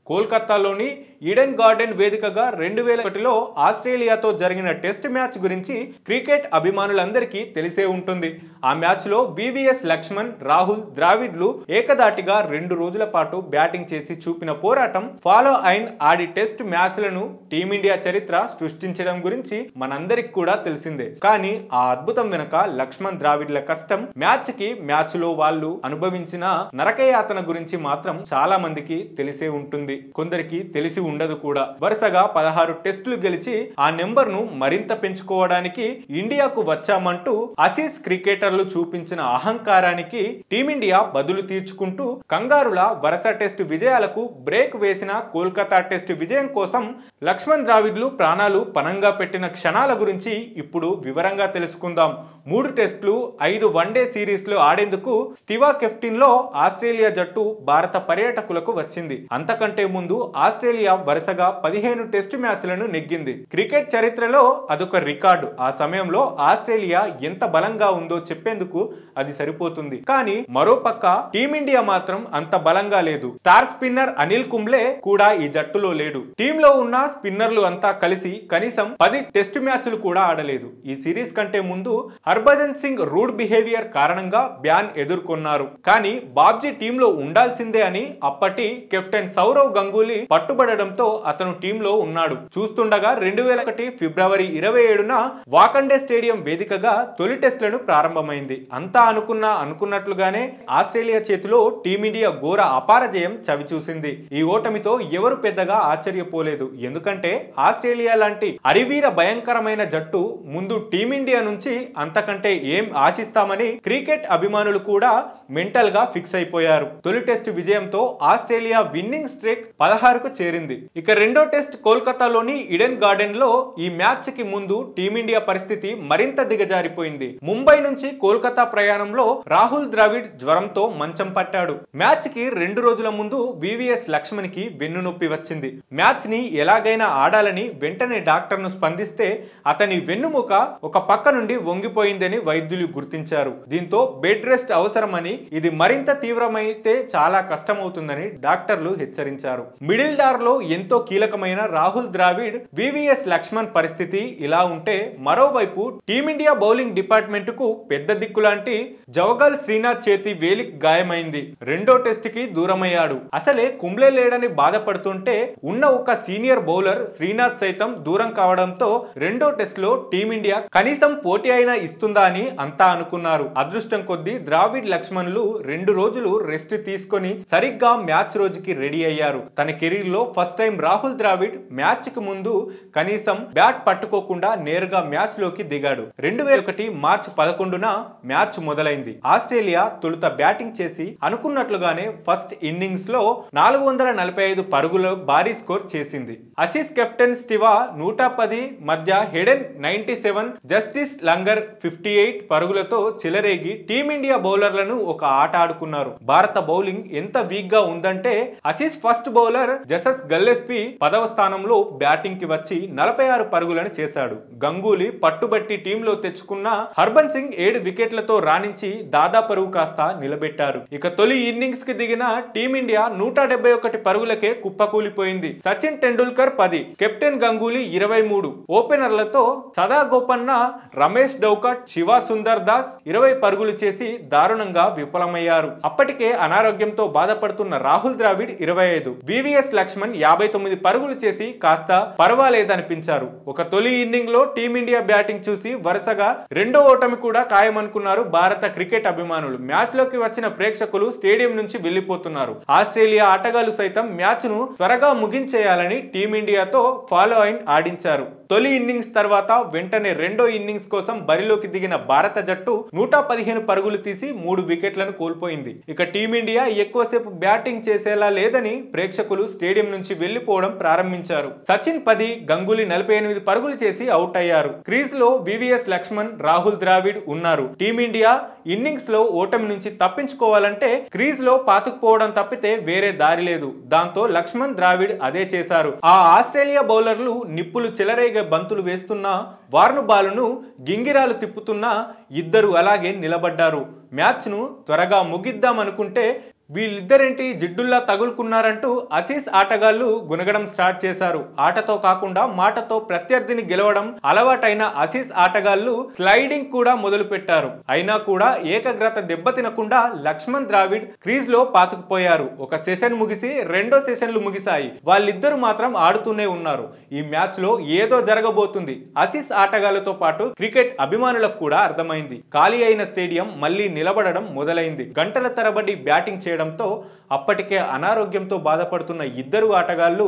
కోల్కతాలోని Eden garden వేదికగా 2001లో ఆస్ట్రేలియాతో జరిగిన టెస్ట్ మ్యాచ్ గురించి క్రికెట్ అభిమానులందరికీ తెలిసే ఉంటుంది. ఆ మ్యాచ్లో వివిఎస్ లక్ష్మణ్, రాహుల్ ద్రావిడ్లు ఏకధాటిగా 2 రోజుల పాటు బ్యాటింగ్ చేసి చూపిన పోరాటం ఫాలో అయిన్ ఆడి టెస్ట్ మ్యాచ్లను టీమిండియా చరిత్ర సృష్టించడం గురించి మనందరికి కూడా తెలిసిందే. కానీ ఆ అద్భుతం వెనుక లక్ష్మణ్, ద్రావిడ్ల కష్టం, మ్యాచ్లో వాళ్ళు అనుభవించిన నరకయాతన గురించి మాత్రం చాలా మందికి తెలిసే ఉంటుంది. కొందరికి తెలిసి ఉండదు కూడా. వరుసగా 16 టెస్టులు గెలిచి ఆ నెంబర్ ను మరింత పెంచుకోవడానికి ఇండియాకు వచ్చామంటూ ఆసీస్ క్రికెటర్లు చూపించిన అహంకారానికి టీమిండియా బదులు తీర్చుకుంటూ కంగారుల వరుస టెస్టు విజయాలకు బ్రేక్ వేసిన కోల్కతా టెస్టు విజయం కోసం లక్ష్మణ్, ద్రావిడ్లు ప్రాణాలు పణంగా పెట్టిన క్షణాల గురించి ఇప్పుడు వివరంగా తెలుసుకుందాం. 3 టెస్టులు, 5 వన్డే సిరీస్ లో ఆడేందుకు స్టీవ్ కెప్టెన్ లో ఆస్ట్రేలియా జట్టు భారత పర్యాటకులకు వచ్చింది. అంతకంటే ముందు ఆస్ట్రేలియా వరుసగా 15 టెస్టు మ్యాచ్లను నెగ్గింది. క్రికెట్ చరిత్రలో అదొక రికార్డు. ఆ సమయంలో ఆస్ట్రేలియా ఎంత బలంగా ఉందో చెప్పేందుకు అది సరిపోతుంది. కానీ మరోపక్క టీమిండియా మాత్రం అంత బలంగా లేదు. స్టార్ స్పిన్నర్ అనిల్ కుంబ్లే కూడా ఈ జట్టులో లేడు. టీంలో ఉన్న స్పిన్నర్లు అంతా కలిసి కనీసం 10 టెస్టు మ్యాచ్లు కూడా ఆడలేదు. ఈ సిరీస్ కంటే ముందు హర్భజన్ సింగ్ రూడ్ బిహేవియర్ కారణంగా బ్యాన్ ఎదుర్కొన్నారు. కానీ బాబ్జీ టీంలో ఉండాల్సిందే అని అప్పటి కెప్టెన్ సౌరవ్ గంగూలీ పట్టుబడడంతో అతను టీంలో ఉన్నాడు. చూస్తుండగా 2001 ఫిబ్రవరి 27న వాకండే స్టేడియం వేదికగా తొలి టెస్టులను ప్రారంభమైంది. అంతా అనుకున్నట్లుగానే ఆస్ట్రేలియా చేతిలో టీమిండియా ఘోర అపారజయం చవిచూసింది. ఈ ఓటమితో ఎవరు పెద్దగా ఆశ్చర్యపోలేదు. ఎందుకంటే ఆస్ట్రేలియా లాంటి అరివీర భయంకరమైన జట్టు ముందు టీమిండియా నుంచి అంతకంటే ఏం ఆశిస్తామని క్రికెట్ అభిమానులు కూడా మెంటల్ గా ఫిక్స్ అయిపోయారు. తొలి టెస్టు విజయంతో ఆస్ట్రేలియా విన్నింగ్ స్ట్రీక్ 16కు చేరింది. ఇక రెండో టెస్ట్ కోల్కతాలోని ఈడెన్ గార్డెన్ లో ఈ మ్యాచ్ కి ముందు టీమిండియా పరిస్థితి మరింత దిగజారిపోయింది. ముంబై నుంచి కోల్కతా ప్రయాణంలో రాహుల్ ద్రావిడ్ జ్వరంతో మంచం పట్టాడు. మ్యాచ్ కి 2 రోజుల ముందు వివిఎస్ లక్ష్మణ్ కి వెన్నునొప్పి వచ్చింది. మ్యాచ్ ని ఎలాగైనా ఆడాలని వెంటనే డాక్టర్ ను స్పందిస్తే అతని వెన్నుముక ఒక పక్క నుండి వంగిపోయిందని వైద్యులు గుర్తించారు. దీంతో బెడ్ రెస్ట్ అవసరమని, ఇది మరింత తీవ్రమైతే చాలా కష్టమవుతుందని డాక్టర్లు హెచ్చరించారు. మిడిల్ డార్ లో ఎంతో కీలకమైన రాహుల్ ద్రావిడ్, వివిఎస్ లక్ష్మణ్ పరిస్థితి ఇలా ఉంటే మరోవైపు టీమిండియా బౌలింగ్ డిపార్ట్మెంట్ కు పెద్ద దిక్కులాంటి జవగల్ శ్రీనాథ్ చేతి వేలికి గాయమైంది. రెండో టెస్ట్ కి దూరమయ్యాడు. అసలే కుంబ్లే లేడని బాధపడుతుంటే ఉన్న ఒక సీనియర్ బౌలర్ శ్రీనాథ్ సైతం దూరం కావడంతో రెండో టెస్ట్ లో టీమిండియా కనీసం పోటీ అయినా ఇస్తుందా అని అంతా అనుకున్నారు. అదృష్టం కొద్దీ ద్రావిడ్, లక్ష్మణ్లు 2 రోజులు రెస్ట్ తీసుకొని సరిగ్గా మ్యాచ్ రోజుకి రెడీ అయ్యారు. తన కెరీర్ లో first time Rahul Dravid match కు ముందు కనీసం బ్యాట్ పట్టుకోకుండా నేరుగా మ్యాచ్ లోకి దిగాడు. 2001 మార్చి 11న మ్యాచ్ మొదలైంది. ఆస్ట్రేలియా తొలుత బ్యాటింగ్ చేసి అనుకున్నట్లుగానే ఫస్ట్ ఇన్నింగ్స్ లో 445 పరుగుల భారీ స్కోర్ చేసింది. ఆసీస్ కెప్టెన్ స్టీవ్ 110 మధ్య హెడెన్ 97, జస్టిస్ లంగర్ 58 పరుగులతో చెలరేగి టీమిండియా బౌలర్లను ఒక ఆట ఆడుకున్నారు. భారత బౌలింగ్ ఎంత వీక్ గా ఉందంటే ఆసీస్ ఫస్ట్ బౌలర్ జసస్ గల్లెస్పీ 10వ స్థానంలో బ్యాటింగ్ కి వచ్చి 46 పరుగులను చేశాడు. గంగూలీ పట్టుబట్టి టీంలో తెచ్చుకున్న హర్భజన్ సింగ్ 7 వికెట్లతో రాణించి దాదా పరువు కాస్త నిలబెట్టారు. ఇక తొలి ఇన్నింగ్స్ కి దిగిన టీమిండియా 171 పరుగులకే కుప్పకూలిపోయింది. సచిన్ టెండూల్కర్ 10, కెప్టెన్ గంగూలీ 23, ఓపెనర్లతో సదా గోపన్న, రమేష్ డౌకట్, శివ సుందర్ దాస్ 20 పరుగులు చేసి దారుణంగా విఫలమయ్యారు. అప్పటికే అనారోగ్యంతో బాధపడుతున్న రాహుల్ ద్రావిడ్ 25, వివిఎస్ లక్ష్మణ్ 59 పరుగులు చేసి కాస్త పర్వాలేదనిపించారు. ఒక తొలి ఇన్నింగ్ లో టీమిండియా బ్యాటింగ్ చూసి వరుసగా రెండో ఓటమి కూడా ఖాయమనుకున్నారు భారత క్రికెట్ అభిమానులు. మ్యాచ్ లోకి వచ్చిన ప్రేక్షకులు స్టేడియం నుంచి వెళ్లిపోతున్నారు. ఆస్ట్రేలియా ఆటగాళ్లు సైతం మ్యాచ్ ను త్వరగా ముగించేయాలని టీమిండియాతో ఫాలో అయిన్ ఆడించారు. తొలి ఇన్నింగ్స్ తర్వాత వెంటనే రెండో ఇన్నింగ్స్ కోసం బరిలోకి దిగిన భారత జట్టు 115 పరుగులు తీసి 3 వికెట్లను కోల్పోయింది. ఇక టీమిండియా ఎక్కువసేపు బ్యాటింగ్ చేసేలా లేదని ప్రేక్షకులు స్టేడియం నుంచి వెళ్లిపోవడం ప్రారంభించారు. సచిన్ 10, గంగూలీ 48 పరుగులు చేసి అవుట్ అయ్యారు. క్రీజ్ లో వివిఎస్ లక్ష్మణ్, రాహుల్ ద్రావిడ్ ఉన్నారు. టీమిండియా ఇన్నింగ్స్ లో ఓటమి నుంచి తప్పించుకోవాలంటే క్రీజ్ లో పాతుకుపోవడం తప్పితే వేరే దారి లేదు. దాంతో లక్ష్మణ్, ద్రావిడ్ అదే చేశారు. ఆ ఆస్ట్రేలియా బౌలర్లు నిప్పులు చెలరేగే బంతులు వేస్తున్నా, వార్ను బాలును గింగిరాలు తిప్పుతున్నా ఇద్దరు అలాగే నిలబడ్డారు. మ్యాచ్ ను త్వరగా ముగిద్దామనుకుంటే వీళ్ళిద్దరేంటి జిడ్డుల్లా తగులుకున్నారంటూ ఆసీస్ ఆటగాళ్లు గునగడం స్టార్ట్ చేశారు. ఆటతో కాకుండా మాటతో ప్రత్యర్థిని గెలవడం అలవాటైన ఆసీస్ ఆటగాళ్లు స్లైడింగ్ కూడా మొదలు పెట్టారు. అయినా కూడా ఏకాగ్రత దెబ్బతినకుండా లక్ష్మణ్ ద్రావిడ్ క్రీజ్ లో పాతుకుపోయారు. ఒక సెషన్ ముగిసి రెండో సెషన్లు ముగిశాయి. వాళ్ళిద్దరూ మాత్రం ఆడుతూనే ఉన్నారు. ఈ మ్యాచ్ లో ఏదో జరగబోతుంది. ఆసీస్ ఆటగాళ్లతో పాటు క్రికెట్ అభిమానులకు కూడా అర్థమైంది. ఖాళీ అయిన స్టేడియం మళ్లీ నిలబడడం మొదలైంది. గంటల తరబడి బ్యాటింగ్ చేయడంతో అప్పటికే అనారోగ్యంతో బాధపడుతున్న ఇద్దరు ఆటగాళ్లు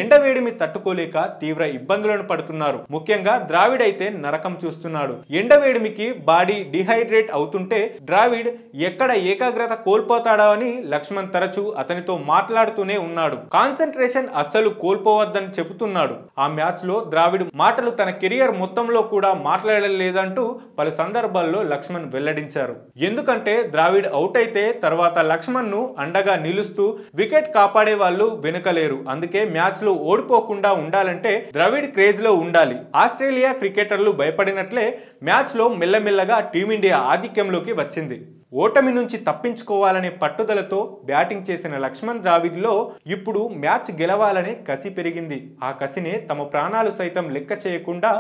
ఎండవేడిమి తట్టుకోలేక తీవ్ర ఇబ్బందులను పడుతున్నారు. ముఖ్యంగా ద్రావిడ్ అయితే నరకం చూస్తున్నాడు. ఎండవేడిమికి బాడీ డిహైడ్రేట్ అవుతుంటే ద్రావిడ్ ఎక్కడ ఏకాగ్రత కోల్పోతాడా అని లక్ష్మణ్ తరచూ అతనితో మాట్లాడుతూనే ఉన్నాడు. కాన్సంట్రేషన్ అస్సలు కోల్పోవద్దని చెబుతున్నాడు. ఆ మ్యాచ్ లో ద్రావిడ్ మాటలు తన కెరియర్ మొత్తంలో కూడా మాట్లాడలేదంటూ పలు సందర్భాల్లో లక్ష్మణ్ వెల్లడించారు. ఎందుకంటే ద్రావిడ్ అవుట్ అయితే తర్వాత లక్ష్మణ్ ను అండగా నిలుస్తూ వికెట్ కాపాడే వాళ్ళు వెనుకలేరు. అందుకే మ్యాచ్ లో ఓడిపోకుండా ఉండాలంటే ద్రవిడ్ క్రేజ్ లో ఉండాలి. ఆస్ట్రేలియా క్రికెటర్లు భయపడినట్లే మ్యాచ్ లో మెల్లమెల్లగా టీమిండియా ఆధిక్యంలోకి వచ్చింది. ఓటమి నుంచి తప్పించుకోవాలనే పట్టుదలతో బ్యాటింగ్ చేసిన లక్ష్మణ్ ద్రావిడ్ లో ఇప్పుడు మ్యాచ్ గెలవాలనే కసి పెరిగింది. ఆ కసినే తమ ప్రాణాలు సైతం లెక్క చేయకుండా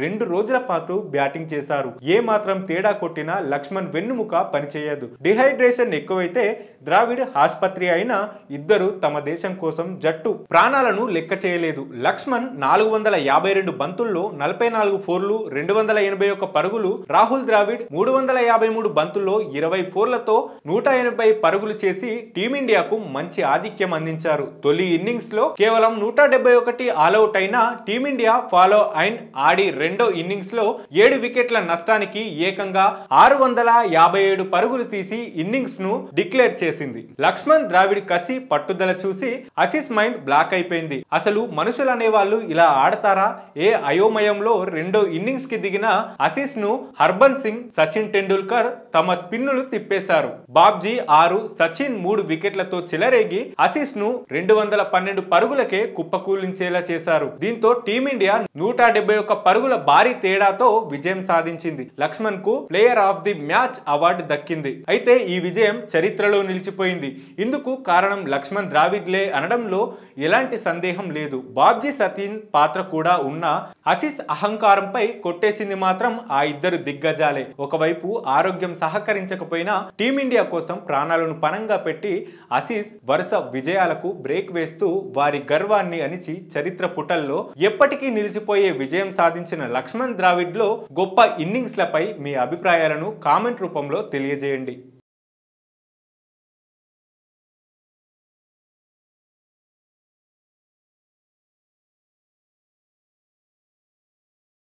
2 రోజుల పాటు బ్యాటింగ్ చేశారు. ఏ మాత్రం తేడా కొట్టినా లక్ష్మణ్ వెన్నుముక పనిచేయదు. డిహైడ్రేషన్ ఎక్కువైతే ద్రావిడ్ ఆసుపత్రి అయినా ఇద్దరు తమ దేశం కోసం జట్టు ప్రాణాలను లెక్క చేయలేదు. లక్ష్మణ్ 452 బంతుల్లో 44 ఫోర్లు, 281 పరుగులు, రాహుల్ ద్రావిడ్ 353 బంతుల్లో 20 ఫోర్లతో 180 పరుగులు చేసి టీమిండియాకు మంచి ఆధిక్యం అందించారు. తొలి ఇన్నింగ్స్ లో కేవలం 171 ఆల్అౌట్ అయిన టీమిండియా ఫాలో అయిన్ ఆడి రెండో ఇన్నింగ్స్ లో 7 వికెట్ల నష్టానికి ఏకంగా 657 పరుగులు తీసి ఇన్నింగ్స్ ను డిక్లేర్ చేసింది. లక్ష్మణ్ ద్రావిడ్ కసి పట్టుదల చూసి ఆసీస్ మైండ్ బ్లాక్ అయిపోయింది. అసలు మనుషులు అనేవాళ్ళు ఇలా ఆడతారా? ఏ అయోమయంలో రెండో ఇన్నింగ్స్ కి దిగిన ఆసీస్ ను హర్భన్ సింగ్, సచిన్ టెండూల్కర్ తమ స్పిన్నులు తిప్పేశారు. బాబ్జీ 6, సచిన్ 3 వికెట్లతో చెలరేగి ఆసీస్ ను 212 పరుగులకే కుప్పకూలించేలా చేశారు. దీంతో టీమిండియా 171 పరుగుల భారీ తేడాతో విజయం సాధించింది. లక్ష్మణ్ కు player of the match award దక్కింది. అయితే ఈ విజయం చరిత్రలో నిలిచిపోయింది. ఇందుకు కారణం లక్ష్మణ్ ద్రావిడ్లే అనడంలో ఎలాంటి సందేహం లేదు. బాబ్జీ, సచిన్ పాత్ర కూడా ఉన్న ఆసీస్ అహంకారంపై కొట్టేసింది మాత్రం ఆ ఇద్దరు దిగ్గజాలే. ఒకవైపు ఆరోగ్యం సహకరించకపోయినా టీమిండియా కోసం ప్రాణాలను పణంగా పెట్టి ఆసీస్ వరుస విజయాలకు బ్రేక్ వేస్తూ వారి గర్వాన్ని అణిచి చరిత్ర పుటల్లో ఎప్పటికీ నిలిచిపోయే విజయం సాధించిన లక్ష్మణ్ ద్రావిడ్ లో గొప్ప ఇన్నింగ్స్లపై మీ అభిప్రాయాలను కామెంట్ రూపంలో తెలియజేయండి.